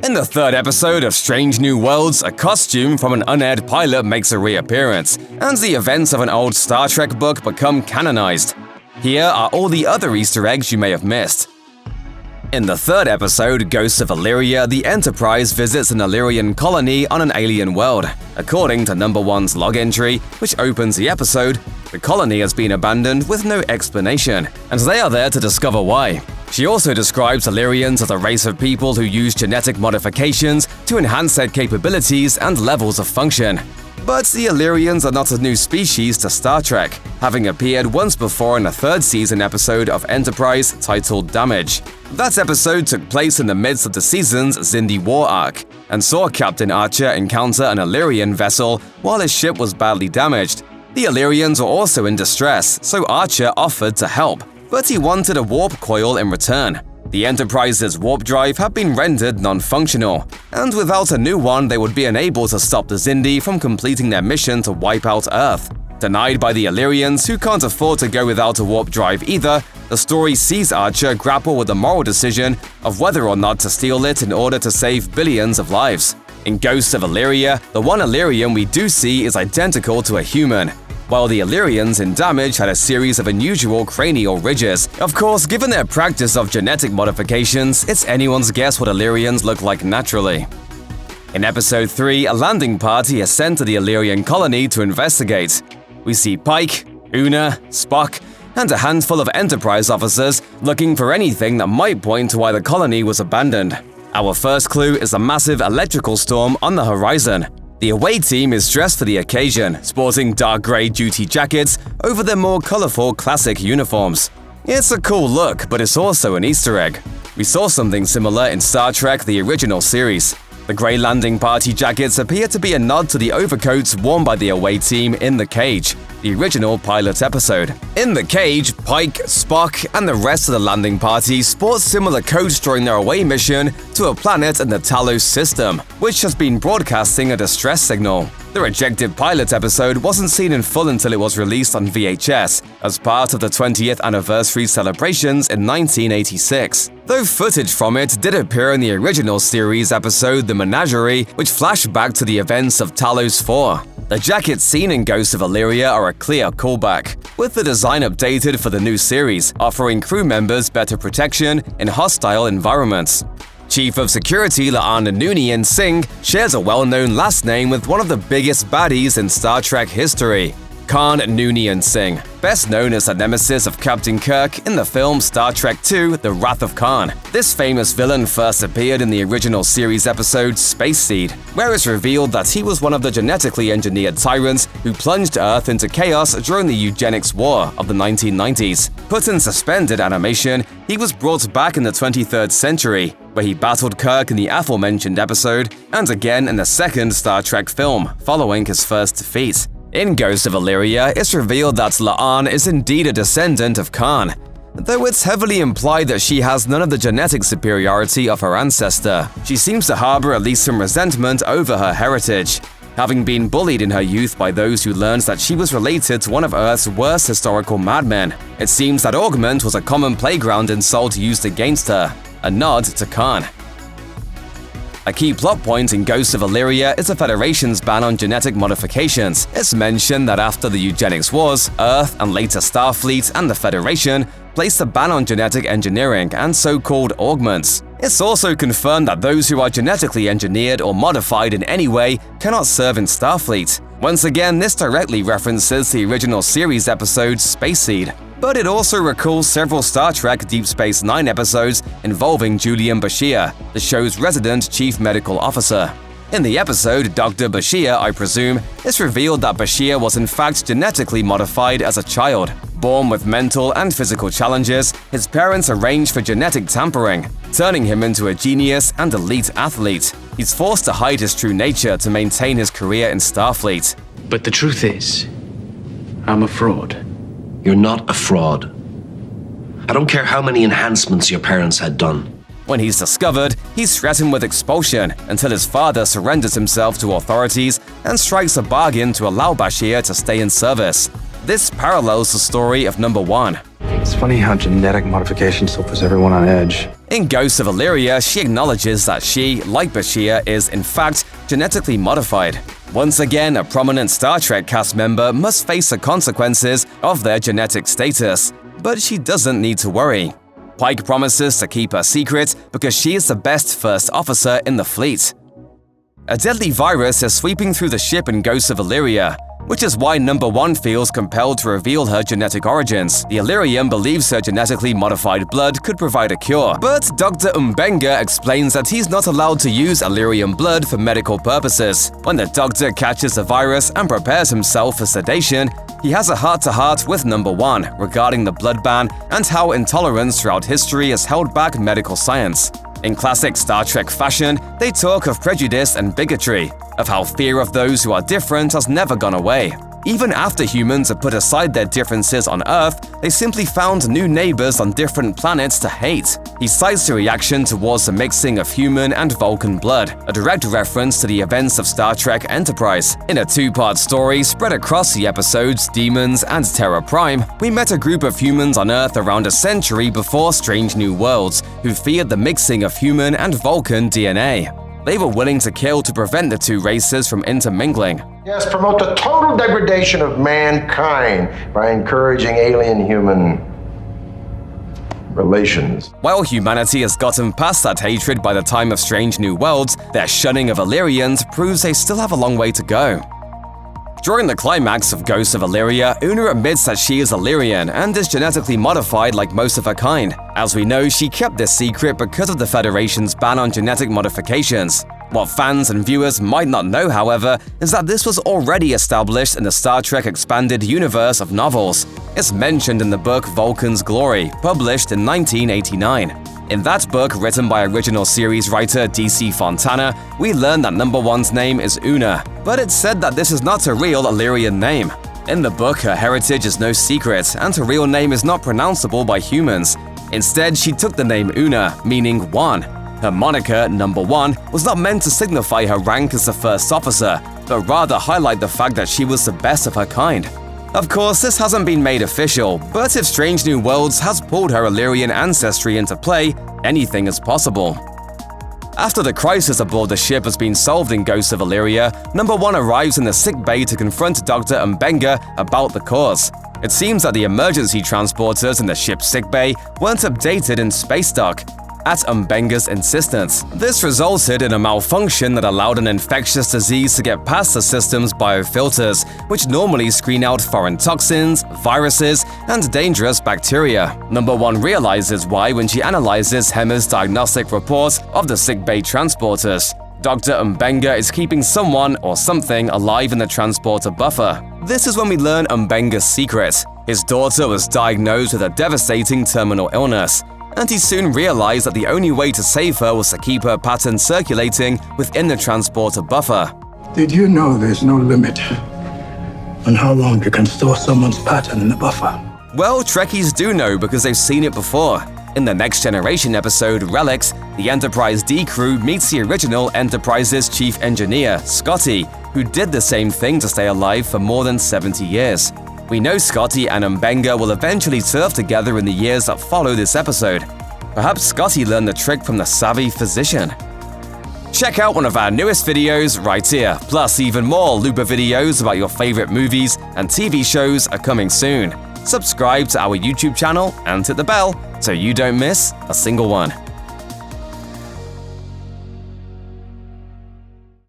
In the third episode of Strange New Worlds, a costume from an unaired pilot makes a reappearance, and the events of an old Star Trek book become canonized. Here are all the other Easter eggs you may have missed. In the third episode, Ghosts of Illyria, the Enterprise visits an Illyrian colony on an alien world. According to Number 1's log entry, which opens the episode, the colony has been abandoned with no explanation, and they are there to discover why. She also describes Illyrians as a race of people who use genetic modifications to enhance their capabilities and levels of function. But the Illyrians are not a new species to Star Trek, having appeared once before in a third season episode of Enterprise titled Damage. That episode took place in the midst of the season's Xindi War arc, and saw Captain Archer encounter an Illyrian vessel while his ship was badly damaged. The Illyrians were also in distress, so Archer offered to help, but he wanted a warp coil in return. The Enterprise's warp drive had been rendered non-functional, and without a new one they would be unable to stop the Xindi from completing their mission to wipe out Earth. Denied by the Illyrians, who can't afford to go without a warp drive either, the story sees Archer grapple with the moral decision of whether or not to steal it in order to save billions of lives. In Ghosts of Illyria, the one Illyrian we do see is identical to a human, while the Illyrians in Damage had a series of unusual cranial ridges. Of course, given their practice of genetic modifications, it's anyone's guess what Illyrians look like naturally. In Episode 3, a landing party is sent to the Illyrian colony to investigate. We see Pike, Una, Spock, and a handful of Enterprise officers looking for anything that might point to why the colony was abandoned. Our first clue is a massive electrical storm on the horizon. The away team is dressed for the occasion, sporting dark grey duty jackets over their more colorful classic uniforms. It's a cool look, but it's also an Easter egg. We saw something similar in Star Trek: The Original Series. The grey landing party jackets appear to be a nod to the overcoats worn by the away team in The Cage, the original pilot episode. In The Cage, Pike, Spock, and the rest of the landing party sport similar coats during their away mission to a planet in the Talos system, which has been broadcasting a distress signal. The rejected pilot episode wasn't seen in full until it was released on VHS as part of the 20th anniversary celebrations in 1986. Though footage from it did appear in the original series episode The Menagerie, which flashed back to the events of Talos 4. The jackets seen in Ghosts of Illyria are a clear callback, with the design updated for the new series, offering crew members better protection in hostile environments. Chief of Security Laan Noonien Singh shares a well-known last name with one of the biggest baddies in Star Trek history, Khan Noonien Singh, best known as the nemesis of Captain Kirk in the film Star Trek II: The Wrath of Khan. This famous villain first appeared in the original series episode Space Seed, where it's revealed that he was one of the genetically engineered tyrants who plunged Earth into chaos during the eugenics war of the 1990s. Put in suspended animation, he was brought back in the 23rd century, where he battled Kirk in the aforementioned episode, and again in the second Star Trek film, following his first defeat. In Ghosts of Illyria, it's revealed that Laan is indeed a descendant of Khan, though it's heavily implied that she has none of the genetic superiority of her ancestor. She seems to harbor at least some resentment over her heritage, having been bullied in her youth by those who learned that she was related to one of Earth's worst historical madmen. It seems that Augment was a common playground insult used against her, a nod to Khan. A key plot point in Ghosts of Illyria is the Federation's ban on genetic modifications. It's mentioned that after the eugenics wars, Earth and later Starfleet and the Federation placed a ban on genetic engineering and so-called augments. It's also confirmed that those who are genetically engineered or modified in any way cannot serve in Starfleet. Once again, this directly references the original series episode Space Seed, but it also recalls several Star Trek Deep Space Nine episodes involving Julian Bashir, the show's resident chief medical officer. In the episode Dr. Bashir, I presume, it's revealed that Bashir was in fact genetically modified as a child. Born with mental and physical challenges, his parents arranged for genetic tampering, turning him into a genius and elite athlete. He's forced to hide his true nature to maintain his career in Starfleet. But the truth is, I'm a fraud. You're not a fraud. I don't care how many enhancements your parents had done. When he's discovered, he's threatened with expulsion until his father surrenders himself to authorities and strikes a bargain to allow Bashir to stay in service. This parallels the story of Number 1. It's funny how genetic modification still puts everyone on edge. In Ghosts of Illyria, she acknowledges that she, like Bashir, is in fact genetically modified. Once again, a prominent Star Trek cast member must face the consequences of their genetic status, but she doesn't need to worry. Pike promises to keep her secret because she is the best first officer in the fleet. A deadly virus is sweeping through the ship in Ghosts of Illyria, which is why Number 1 feels compelled to reveal her genetic origins. The Illyrian believes her genetically modified blood could provide a cure, but Dr. Mbenga explains that he's not allowed to use Illyrian blood for medical purposes. When the doctor catches the virus and prepares himself for sedation, he has a heart-to-heart with Number 1 regarding the blood ban and how intolerance throughout history has held back medical science. In classic Star Trek fashion, they talk of prejudice and bigotry, of how fear of those who are different has never gone away. Even after humans have put aside their differences on Earth, they simply found new neighbors on different planets to hate. He cites the reaction towards the mixing of human and Vulcan blood, a direct reference to the events of Star Trek Enterprise. In a two-part story spread across the episodes Demons and Terra Prime, we met a group of humans on Earth around a century before Strange New Worlds, who feared the mixing of human and Vulcan DNA. They were willing to kill to prevent the two races from intermingling. Yes, promote the total degradation of mankind by encouraging alien-human relations. While humanity has gotten past that hatred by the time of Strange New Worlds, their shunning of Illyrians proves they still have a long way to go. During the climax of Ghosts of Illyria, Una admits that she is Illyrian and is genetically modified like most of her kind. As we know, she kept this secret because of the Federation's ban on genetic modifications. What fans and viewers might not know, however, is that this was already established in the Star Trek Expanded Universe of novels. It's mentioned in the book Vulcan's Glory, published in 1989. In that book, written by original series writer D.C. Fontana, we learn that Number 1's name is Una, but it's said that this is not a real Illyrian name. In the book, her heritage is no secret, and her real name is not pronounceable by humans. Instead, she took the name Una, meaning one. Her moniker, Number 1, was not meant to signify her rank as the first officer, but rather highlight the fact that she was the best of her kind. Of course, this hasn't been made official, but if Strange New Worlds has pulled her Illyrian ancestry into play, anything is possible. After the crisis aboard the ship has been solved in Ghosts of Illyria, Number 1 arrives in the sickbay to confront Dr. Mbenga about the cause. It seems that the emergency transporters in the ship's sickbay weren't updated in space dock, at Mbenga's insistence. This resulted in a malfunction that allowed an infectious disease to get past the system's biofilters, which normally screen out foreign toxins, viruses, and dangerous bacteria. Number 1 realizes why when she analyzes Hemmer's diagnostic report of the sickbay transporters. Dr. Mbenga is keeping someone or something alive in the transporter buffer. This is when we learn Mbenga's secret. His daughter was diagnosed with a devastating terminal illness, and he soon realized that the only way to save her was to keep her pattern circulating within the transporter buffer. Did you know there's no limit on how long you can store someone's pattern in the buffer? Well, Trekkies do know because they've seen it before. In the Next Generation episode Relics, the Enterprise D crew meets the original Enterprise's chief engineer, Scotty, who did the same thing to stay alive for more than 70 years. We know Scotty and Mbenga will eventually serve together in the years that follow this episode. Perhaps Scotty learned the trick from the savvy physician. Check out one of our newest videos right here, plus even more Looper videos about your favorite movies and TV shows are coming soon. Subscribe to our YouTube channel and hit the bell so you don't miss a single one.